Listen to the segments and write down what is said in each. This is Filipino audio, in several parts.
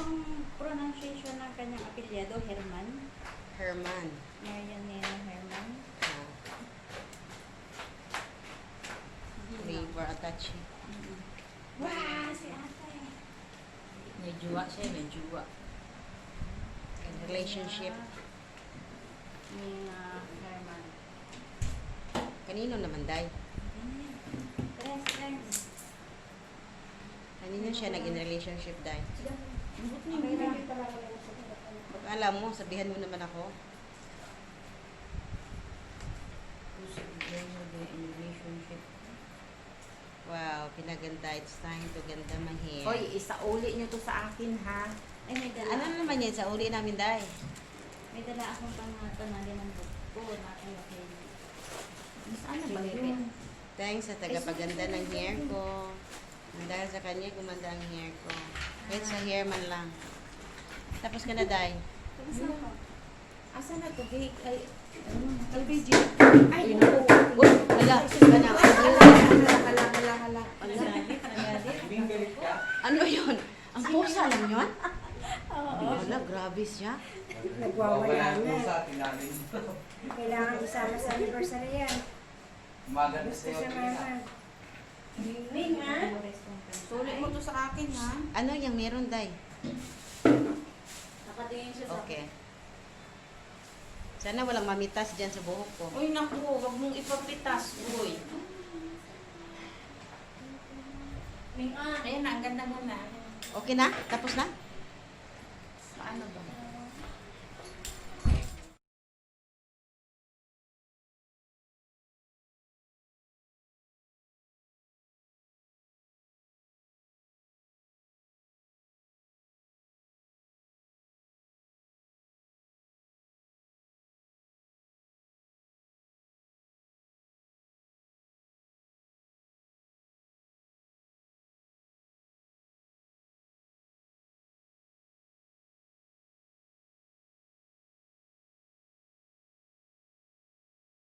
ang pronunciation ng kanyang apelyido? Herman? Herman. Marianela Herman? Labor attache. Wow, si ate. May juwa siya, may juwa. Relationship. Ni Herman. Kanino naman, Day? Tres. Kanino siya naging relationship, Day? Okay lang. Pag alam mo, sabihan mo naman ako. Relationship. Wow, pinaganda. It's time to ganda my hair. Hoy, isauli niyo to sa akin, ha? Ay, may dala. Ano naman yan sa uli namin, Day? May dala akong panali ng buko na kayo kay... Saan na ba yun? Thanks sa tagapaganda ng hair ko. Dahil sa kanya, gumanda ang hair ko. Kahit sa hair man lang. Tapos ka na, Day. Asa na to? Ay, LBG. ay, Uy, hala, hala. hala. Ano yun? Ang pusa lang yun? Oo. Wala, grabe siya. Nagwawala na. Tinanin. Kailangan isama sa anniversary yan. Umaga na Gusto sa'yo. siya mama. Ring ha? Sulit mo to sa akin, ha? Ano yung meron, Day? Nakatingin siya sa... Okay. Sana walang mamitas dyan sa buhok ko. Uy, naku, wag mong ipapitas, boy. Ming-an. Ayan na, ang ganda-ganda. Okay na? Tapos na? Paano ba?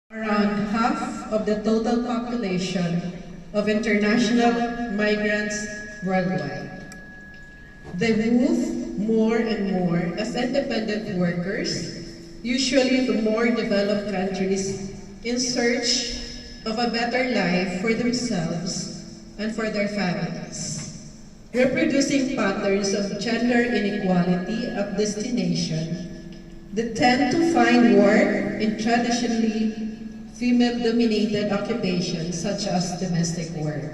Around half of the total population of international migrants worldwide. They move more and more as independent workers, usually to more developed countries, in search of a better life for themselves and for their families. Reproducing patterns of gender inequality of destination, they tend to find work in traditionally female-dominated occupations such as domestic work.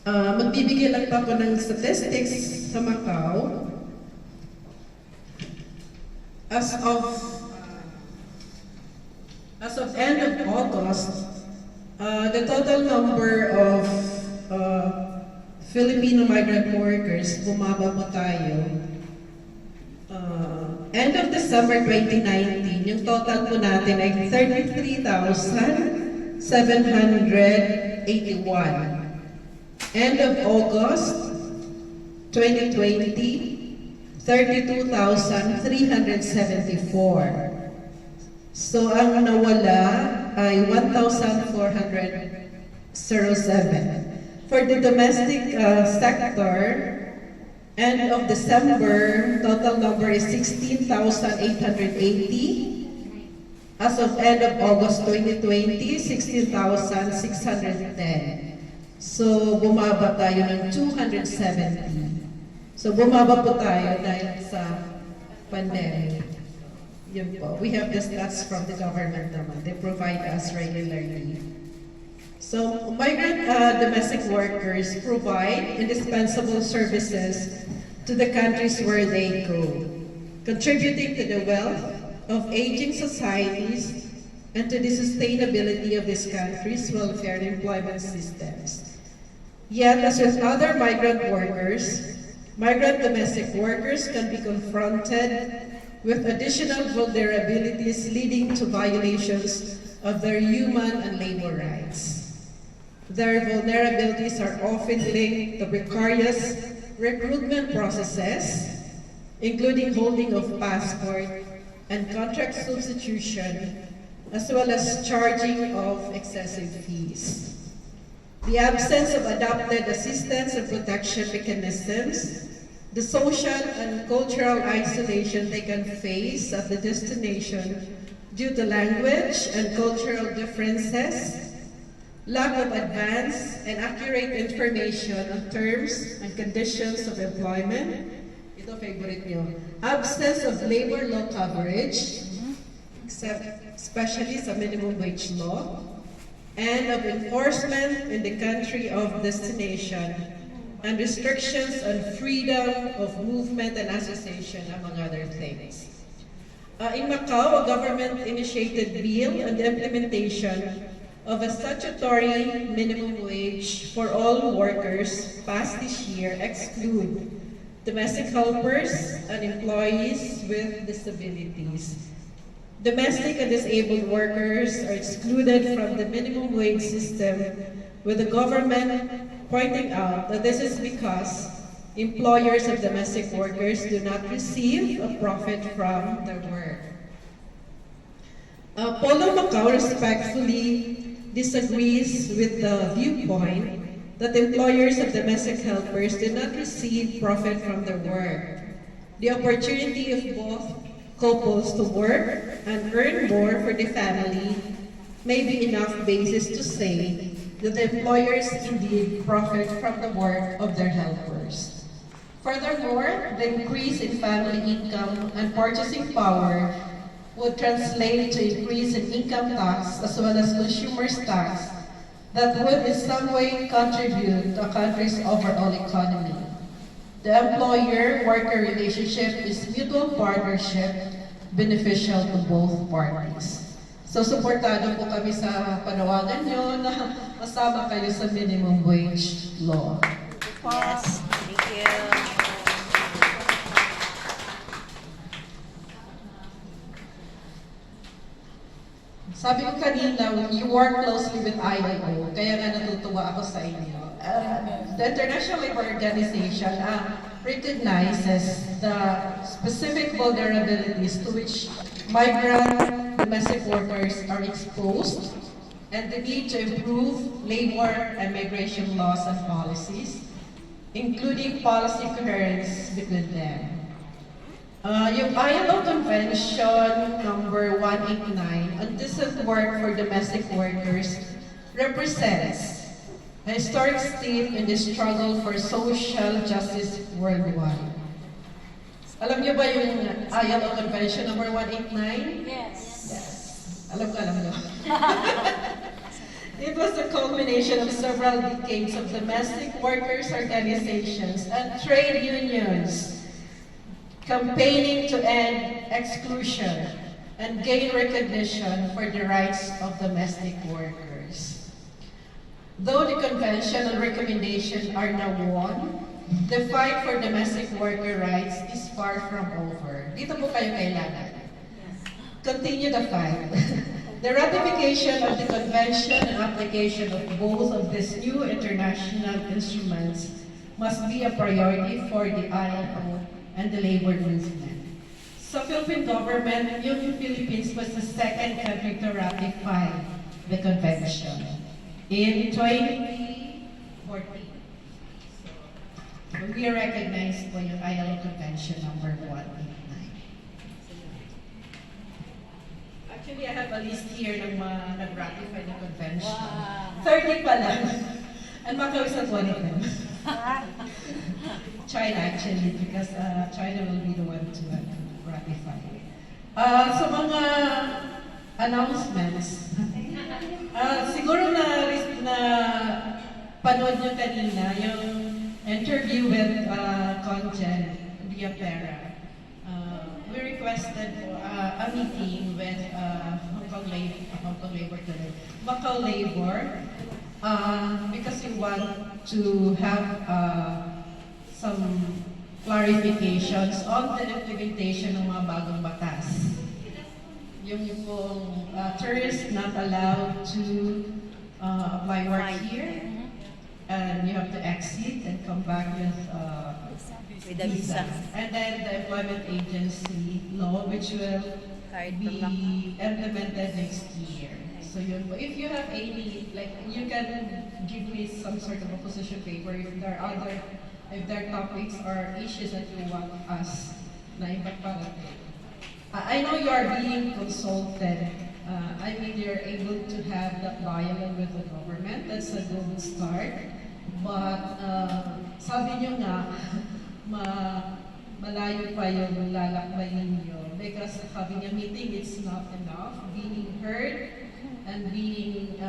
Magbibigay lang pa ako ng statistics sa Macau. As of end of August, the total number of Filipino migrant workers, bumaba po tayo. End of December 2019, yung total po natin ay 33,781. End of August 2020, 32,374. So ang nawala ay 1,407. For the domestic sector, end of December, total number is 16,880. As of end of August 2020, 16,610. So, bumaba tayo ng 270. So, bumaba po tayo dahil sa pandemic. Yun po. We have the stats from the government naman. They provide us regularly. So, migrant domestic workers provide indispensable services to the countries where they go, contributing to the wealth of aging societies and to the sustainability of these countries' welfare and employment systems. Yet, as with other migrant workers, migrant domestic workers can be confronted with additional vulnerabilities leading to violations of their human and labor rights. Their vulnerabilities are often linked to precarious recruitment processes, including holding of passport and contract substitution, as well as charging of excessive fees. The absence of adopted assistance and protection mechanisms the social and cultural isolation they can face at the destination due to language and cultural differences, lack of advanced and accurate information on terms and conditions of employment, ito favorite nyo, absence of labor law coverage, especially sa minimum wage law, and of enforcement in the country of destination, and restrictions on freedom of movement and association, among other things. In Macau, a government-initiated bill on the implementation of a statutory minimum wage for all workers passed this year exclude domestic helpers and employees with disabilities. Domestic and disabled workers are excluded from the minimum wage system, with the government pointing out that this is because employers of domestic workers do not receive a profit from their work. Polo Macau respectfully disagrees with the viewpoint that employers of domestic helpers do not receive profit from their work. The opportunity of both couples to work and earn more for the family may be enough basis to say that the employers indeed profit from the work of their helpers. Furthermore, the increase in family income and purchasing power would translate to increase in income tax as well as consumers tax that would in some way contribute to a country's overall economy. The employer-worker relationship is mutual partnership beneficial to both parties. So, suportado po kami sa panawagan nyo na masama kayo sa minimum wage law. Yes, thank you. Sabi ko kanina, you work closely with ILO, kaya nga natutuwa ako sa inyo. The International Labor Organization recognizes the specific vulnerabilities to which migrant domestic workers are exposed and the need to improve labor and migration laws and policies, including policy coherence between them. Yung ILO Convention number 189 on decent work for domestic workers represents a historic step in the struggle for social justice worldwide. Alam niyo ba yung ILO Convention number 189? Yes. Yes. Alam niyo. It was the culmination of several decades of domestic workers' organizations and trade unions campaigning to end exclusion and gain recognition for the rights of domestic workers. Though the convention and recommendation are now won, the fight for domestic worker rights is far from over. Dito po kayo kailangan. Continue the fight. The ratification of the convention and application of both of these new international instruments must be a priority for the ILO and the labor movement. Sa Philippine government, yung Philippines was the second country to ratify the convention in 2014. So, we recognize po yung ILO Convention number 189. Actually, I have a list here ng mga nag-ratify ng convention. Wow. 30 pa lang. And Macau is not one of them. China actually, because China will be the one to ratify. So mga announcements, siguro na panood nyo kanina yung interview with Conjen Diapera. We requested for a meeting with Macau Labor, because we want to have some clarifications on the implementation ng mga bagong batas. Yung pong tourists not allowed to apply work here, and you have to exit and come back with a visa. And then the employment agency law, which will be implemented next year. So yun po. If you have any, like, you can give me some sort of a position paper if there are other if there are topics or issues that you want us na ipagparating. I know you are being consulted. I mean, you're able to have that dialogue with the government. That's a good start. But sabi nyo nga, malayo pa yung lalakbayin ninyo. Because having a meeting is not enough. Being heard and being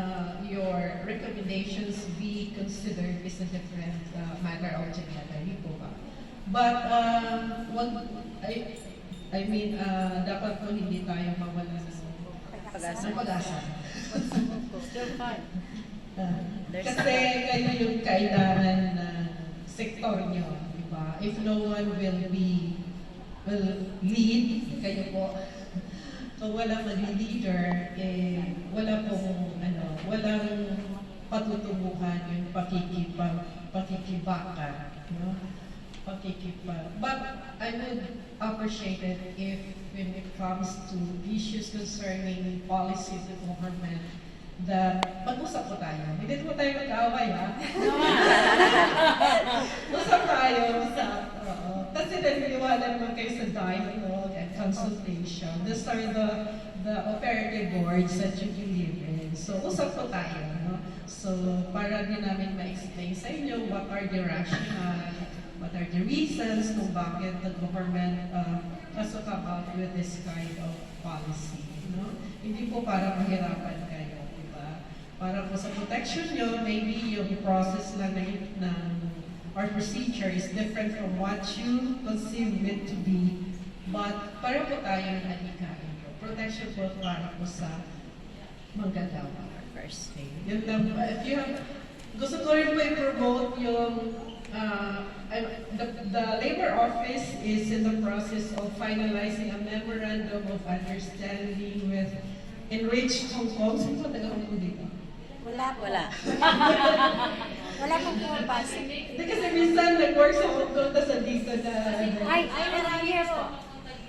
your recommendations be considered is a different matter altogether. Hindi po ba? But I mean, dapat po hindi tayo mawala ng pag-asa. Kasi kayo yung kailangan na sektor nyo, di ba? If no one will lead, kayo po. Kung walang mag-leader, wala pong, walang patutunguhan yung pakikibaka, no? But I would appreciate it if when it comes to issues concerning policies of government, that mag-usap po tayo. Hindi po tayo mag-away, ha? Usap tayo, usap. Kasi naniniwala naman kayo sa dialogue and consultation. These are the operative boards that you believe in. So, usap po tayo, no? So, para din namin ma-explain sa inyo what are the rationale, what are the reasons kung bakit the government has to come out with this kind of policy, no? Hindi po para mahirapan kayo, di ba? Para po sa protection nyo, maybe yung process lang ng our procedure is different from what you conceive it to be, but para po tayong alikain po. Protection po para po sa manggagawa. First thing. Yun lang po. If you have, gusto ko rin po i-promote yung the Labor Office is in the process of finalizing a memorandum of understanding with Enrich Hong Kong. Sino ba taga-Hong Kong dito? Wala. Wala pong pumapasok. Hindi kasi minsan nag-work sa Hong Kong, tapos dito na... Ay, here po.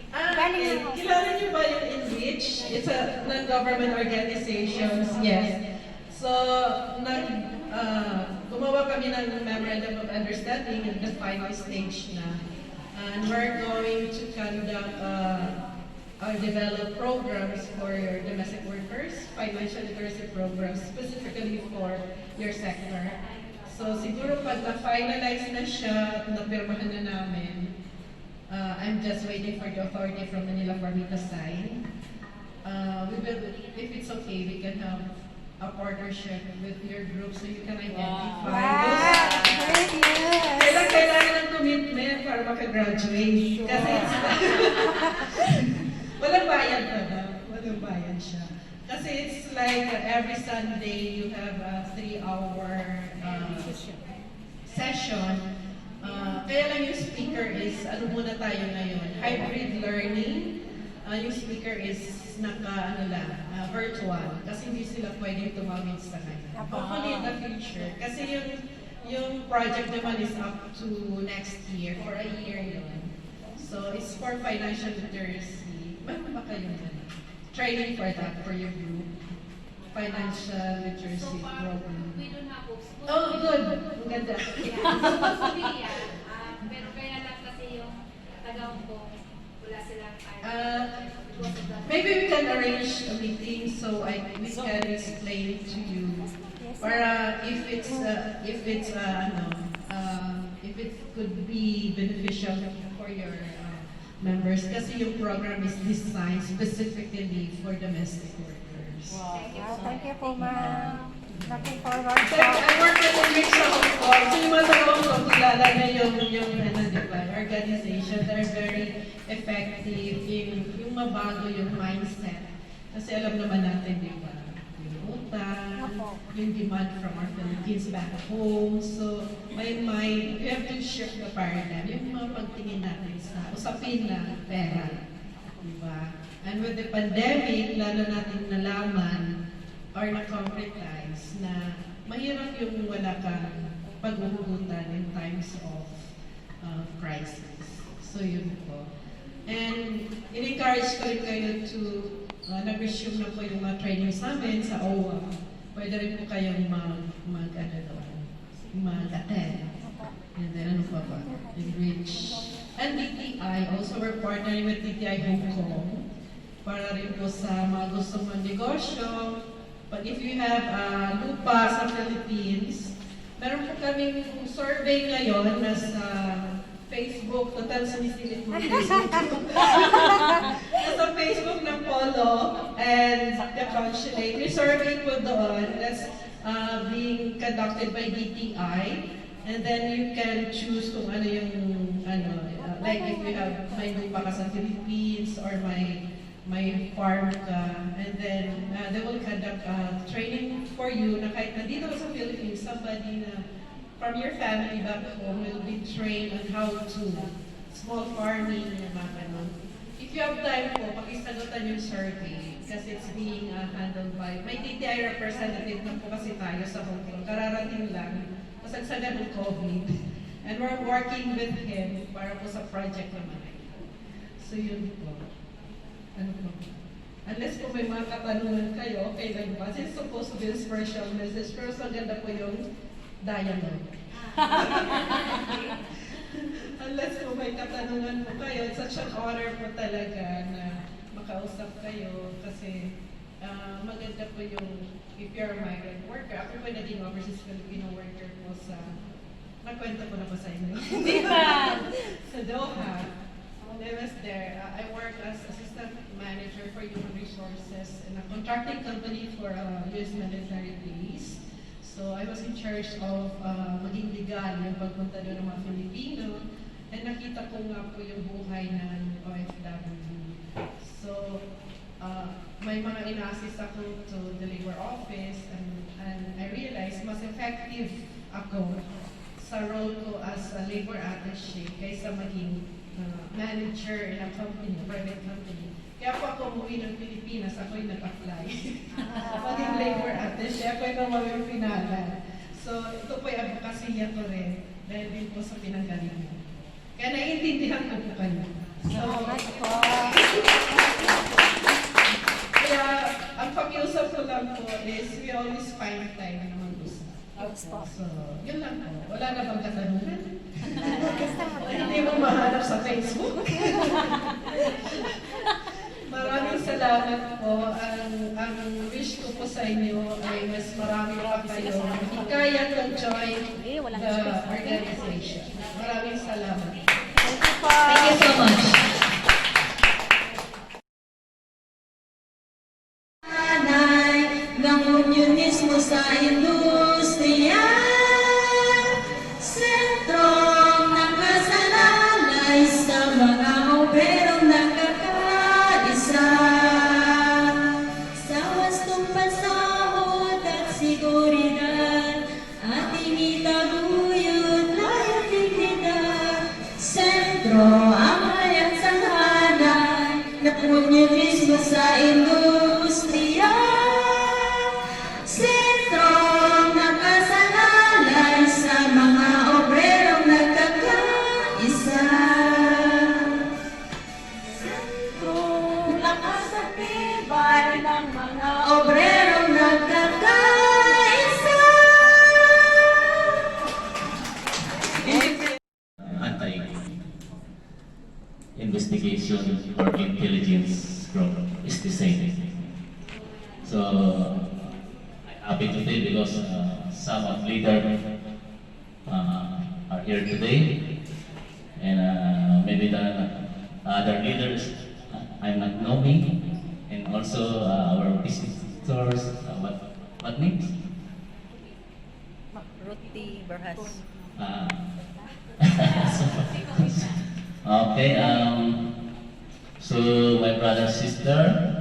Okay. Kilala niyo ba yung Enrich? It's a non-government organization. Yes. So, gumawa kami ng memorandum of understanding in the final stage na. And we're going to conduct develop programs for your domestic workers, financial literacy programs, specifically for your sector. So siguro pag na-finalize na siya, napirmahan na namin, I'm just waiting for the authority from Manila for me to sign. We will, if it's okay, we can have a partnership with your group so you can identify those. Kailangan ng commitment para makagraduate. Kasi walang bayad pa na. Walang bayad siya. Kasi it's like every Sunday you have a 3-hour session. Kaya lang yung speaker is, ano muna tayo ngayon, hybrid learning. Yung speaker is virtual. Kasi hindi sila pwedeng tumawid sa kanya. Hopefully in the future. Kasi yung project naman is up to next year, for a year yun. So it's for financial literacy. Meron ba kayong training for that, for your group? Financial literacy program. We don't have books. Oh, good. Ang ganda. Pero kaya lang kasi yung tagawang ko, wala silang maybe we can arrange a meeting so we can explain to you. Para if it could be beneficial for your members, kasi yung program is designed specifically for domestic workers. Wow, thank you po, ma'am. Looking forward So, po. I work with Enrich sa Hong Kong. So, yung mga Hong Kong, kilala na yung organization. They're very effective yung mabago yung mindset. Kasi alam naman natin, di ba? Yung utang, yung demand from our Philippines back home. So, you have to shift the paradigm. Yung mga pagtingin natin sa usapin na pera. Di ba? And with the pandemic, lalo natin nalaman or na-concretize na mahirap yung wala kang paghuhugutan in times of crisis. So yun po. And in-encourage ko rin kayo to nag-resume na po yung mga training sa amin sa OWA. Pwede rin po kayong mag-attend. And then ano pa ba? Enrich. And DTI, also we're partnering with DTI Hong Kong para rin po sa mga gustong magnegosyo. But if you have lupa sa Philippines, meron po kaming survey ngayon na sa Facebook, total sinisilip mo Facebook. Nasa Facebook ng Polo and the consulate. May survey po doon that's being conducted by DTI. And then you can choose kung ano yung, like if you have may lupa ka sa Philippines or may farm ka. And then they will conduct training for you na kahit nandito sa Philippines, somebody na from your family back home will be trained on how to small farming, mga ganun. If you have time po, pakisagutan yung survey kasi it's being handled by, may TTI representative na po kasi tayo sa Hong Kong. Kararating lang, kasagsagan ng COVID. And we're working with him para po sa project naman. So yun po. Ano po? Unless po may mga katanungan kayo, okay lang ba? It's supposed to be a special message, pero sa ganda po yung dialogue. Unless po may katanungan po kayo, it's such an honor po talaga na makausap kayo kasi maganda po yung if you're a migrant worker. Ako po naging overseas Filipino worker po sa, nakwento ko na po sa inyo. Sa Doha. When I was there, I worked as assistant manager for human resources in a contracting company for US military base. So I was in charge of maging legal yung pagpunta doon ng mga Filipino. And nakita ko nga po yung buhay ng OFW. So may mga ina-assist ako to the labor office and I realized mas effective ako sa role ko as a labor attaché kaysa maging manager in a company, private company. Kaya po ako umuwi ng Pilipinas, ako yung nag-apply. Maging labor attaché, ako yung namawin pinalan. So ito po yung advokasya ko rin dahil din po sa pinanggalingan. Kaya naiintindihan ko po kayo. So, kaya ang pakiusap ko lang po is we always find time na mag-usap. So, yun lang po. Wala na bang katanungan? Hindi mo mahanap sa Facebook. Maraming salamat po. Ang wish ko po sa inyo ay mas marami pa kayo hikayat to join the organization. Maraming salamat. Thank you so much. Ng unionismo sa industriya, sentrong nakasalalay sa mga oberong nakakaisa. Sa wastong pasahod at seguridad, ating itaguyod layong dignidad. Sentro ang hayat sa hanay ng unionismo sa industriya. Sentrong nakasalalay sa mga obrerong nagkakaisa. Sentrong nakasatibay ng mga obrerong nagkakaisa. Anti-investigation or intelligence group is the same. So I'm happy today because some of leaders are here today, and maybe the other leaders I not knowing, and also our visitors. What names? Ruti Berhas. Okay. So my brother, sister.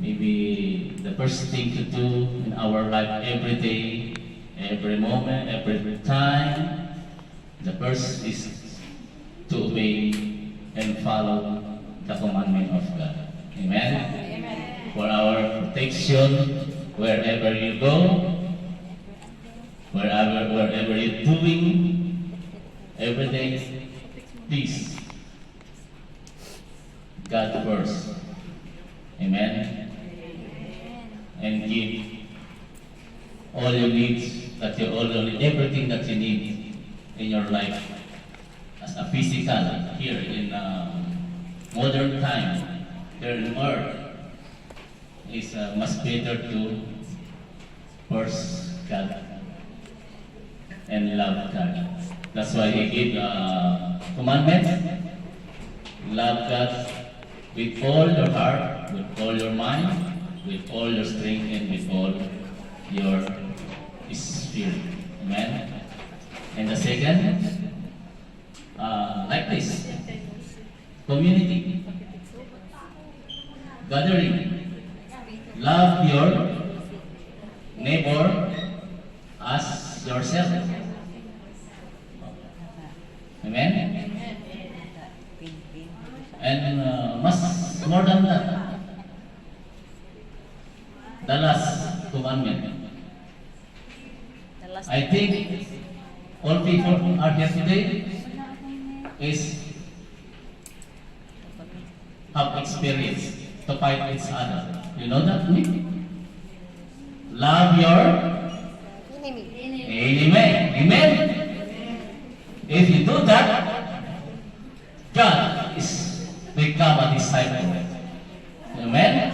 Maybe the first thing to do in our life every day, every moment, every time, the first is to obey and follow the commandment of God. Amen? Amen. For our protection, wherever you go, wherever you're doing, every day, please, God first. Amen? and give all your needs, everything that you need in your life as a physical here in modern time, here on earth, is much better to first God and love God. That's why He gave commandment: love God with all your heart, with all your mind, with all your strength, and with all your spirit. Amen. And the second, like this, community, gathering. Love your neighbor as yourself. Amen. And much more than that, the last commandment. I think all people are here today is have experience to fight each other. You know that? Love your enemy. Amen. If you do that, God is become a disciple. Amen.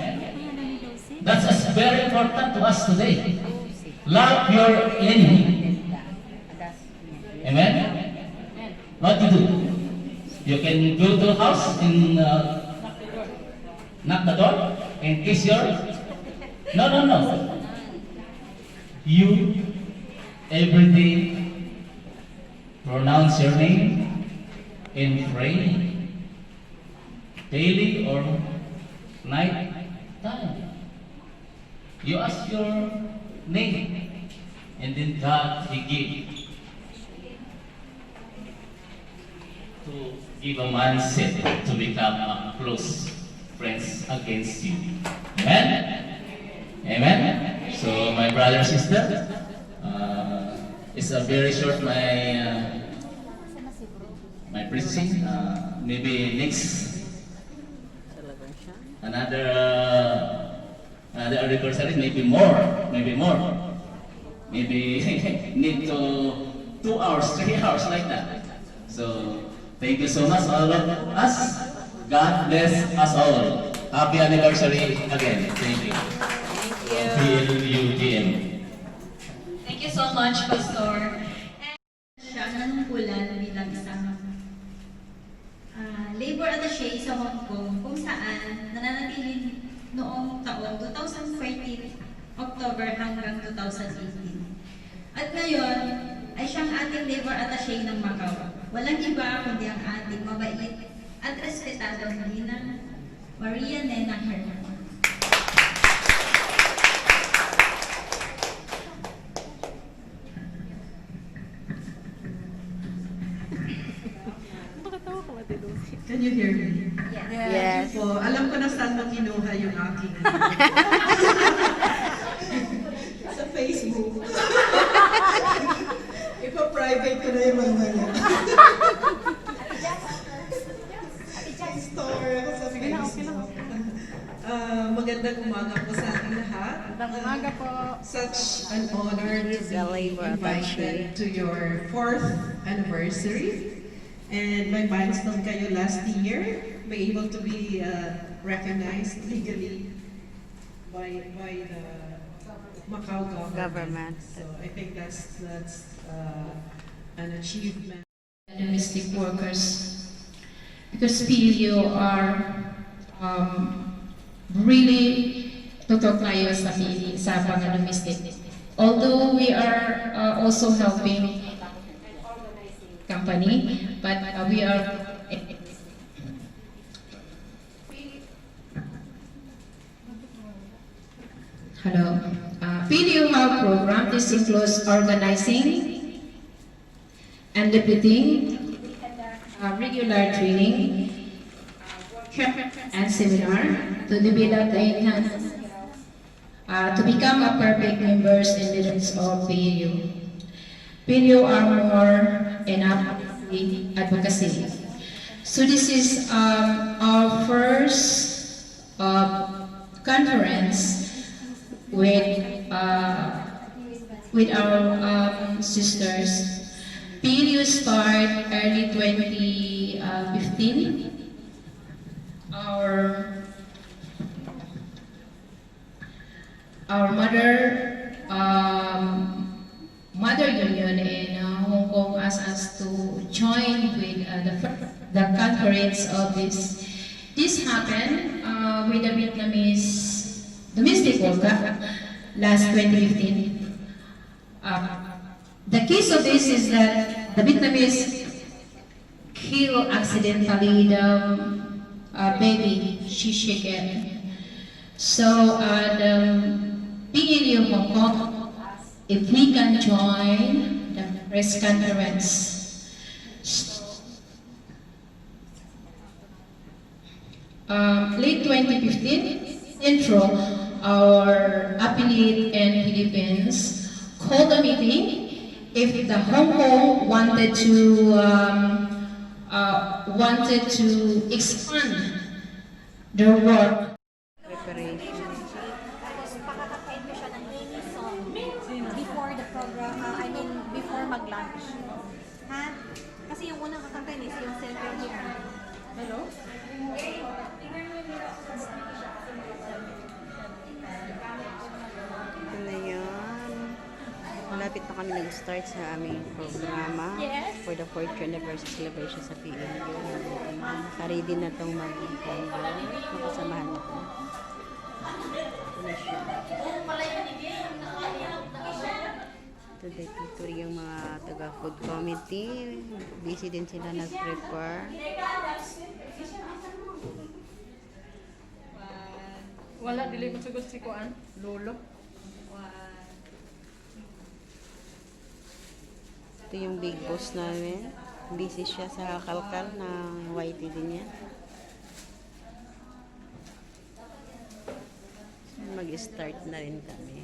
That's very important to us today. Love your enemy. Amen. What you do? You can go to a house and knock the door and kiss your. No. You every day pronounce your name and pray daily or night time. You ask your name, and then God He give a mindset to become a close friends against you. Amen. Amen. So my brother and sister, it's a very short my preaching. Maybe next another anniversary, maybe more, maybe need to 2 hours, 3 hours like that. So thank you so much all of us. God bless us all. Happy anniversary again. Thank you. PLU. Thank you so much, Pastor. Siya nanungkulan bilang isang labor attaché sa Hong Kong kung saan nananatili noong taong 2014 October hanggang 2018. At ngayon ay siyang ating labor attaché ng Macau. Walang iba kundi ang ating mabait at respetadong Nina Maria Nena Herman. Can you hear me? Yes. Po, alam ko na saan mo kinuha yung aking sa Facebook. Ipa-private ko na yung mamaya. Store ako sa Facebook. Magandang umaga po sa ating lahat. Magandang umaga po. Such an honor to be invited to your 4th anniversary. And my milestone kayo last year, be able to be recognized legally by the Macau government. So I think that's an achievement. Domestic workers, because PLU are really tutok tayo sa mga domestic. Although we are also helping company, but we are PLU have program. This includes organizing and repeating regular training, workshop and seminar to develop the enhance to become a perfect members and leaders of PLU. PLU are more enough advocacy. So this is our first conference with with our sisters. PLU start early 2015. Our mother union in Hong Kong asked us to join with the conference of this. This happened with the Vietnamese domestic worker last 2015. The case of this is that the Vietnamese killed accidentally the baby she shaken. So the PLU Hong Kong, if we can join the press conference. Late 2015, Intro, our affiliate in Philippines, called a meeting if the Hong Kong wanted to expand their work. Preparation. Tapos pakakakain ko siya ng mini song before the program, before mag-lunch. Ha? Kasi yung unang kakantahin is yung center here. Hello? Ito na yun. Malapit na kami nag-start sa aming programa for the 4th anniversary celebration sa PLU. Naka-ready na itong mag-convo. Makasamahan ko. Ito na siya. Today, tutor yung mga taga-food committee. Busy din sila nag-prepare. Wala, dili ko sugod si Kuan. Lolo. Ito yung big boss namin. Busy siya sa kalkal ng YT din niya. Mag-start na rin kami.